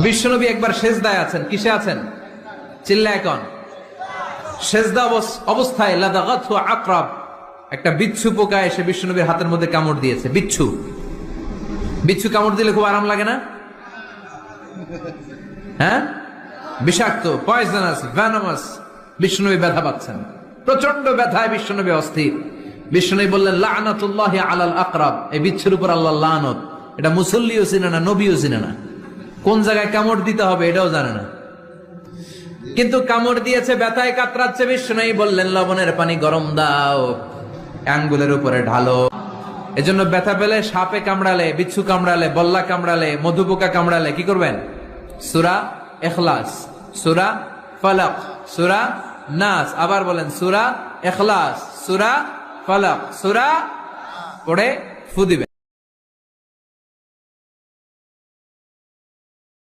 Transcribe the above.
বিশ্বনবী একবার সেজদায় আছেন। কিসে আছেন? চিল্লা এখন। সেজদা অবস্থায় লাদাগাতহু আকরাব, একটা বিচ্ছু পোকা এসে বিশ্বনবীর হাতের মধ্যে কামড় দিয়েছে। বিচ্ছু কামড় দিলে খুব আরাম লাগে না? হ্যাঁ, বিষাক্ত, পয়জনাস, ভ্যানামাস। বিশ্বনবী ব্যথা পাচ্ছেন, প্রচন্ড ব্যথায় বিশ্বনবী অস্থির। বিশ্বনবী বললেন, লাআনাতুল্লাহি আলাল আকরাব, এই বিচ্ছুর উপর আল্লাহর লানত। এটা মুসল্লিও চিনে না, নবীও চিনে না, কোন জায়গায় কামড় দিতে হবে এটাও জানে না, কিন্তু কামড় দিয়েছে, ব্যথায় কাতরাচ্ছে। বিশ্বনবী বললেন, লবণের পানি গরম দাও, আঙ্গুলের উপরে ঢালো। এজন্য ব্যথা পেলে, সাপে কামড়ালে, বিচ্ছু কামড়ালে, বল্লা কামড়ালে, মধুপোকা কামড়ালে কি করবেন? সূরা ইখলাস, সূরা ফালাক, সূরা নাস। আবার বলেন, সূরা ইখলাস, সূরা ফালাক, সূরা পড়ে ফু দিবেন।